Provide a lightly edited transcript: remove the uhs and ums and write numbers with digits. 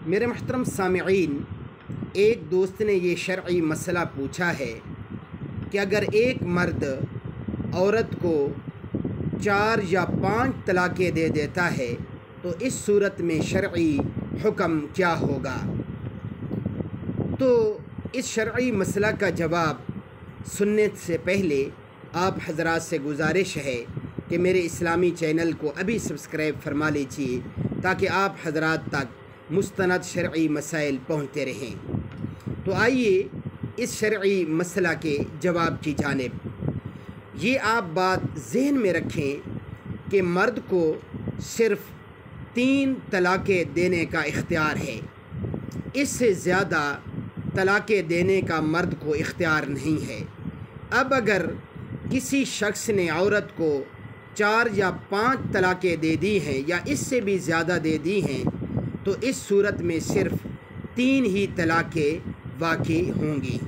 میرے محترم سامعین، ایک دوست نے یہ شرعی مسئلہ پوچھا ہے کہ اگر ایک مرد عورت کو 4 یا 5 طلاقیں دے دیتا ہے تو اس صورت میں شرعی حکم کیا ہوگا؟ تو اس شرعی مسئلہ کا جواب سننے سے پہلے آپ حضرات سے گزارش ہے کہ میرے اسلامی چینل کو ابھی سبسکرائب فرما لیجیے تاکہ آپ حضرات تک مستند شرعی مسائل پہنچتے رہیں۔ تو آئیے اس شرعی مسئلہ کے جواب کی جانب۔ یہ آپ بات ذہن میں رکھیں کہ مرد کو صرف 3 طلاقیں دینے کا اختیار ہے، اس سے زیادہ طلاقیں دینے کا مرد کو اختیار نہیں ہے۔ اب اگر کسی شخص نے عورت کو 4 یا 5 طلاقیں دے دی ہیں یا اس سے بھی زیادہ دے دی ہیں تو اس صورت میں صرف 3 ہی طلاقیں واقع ہوں گی۔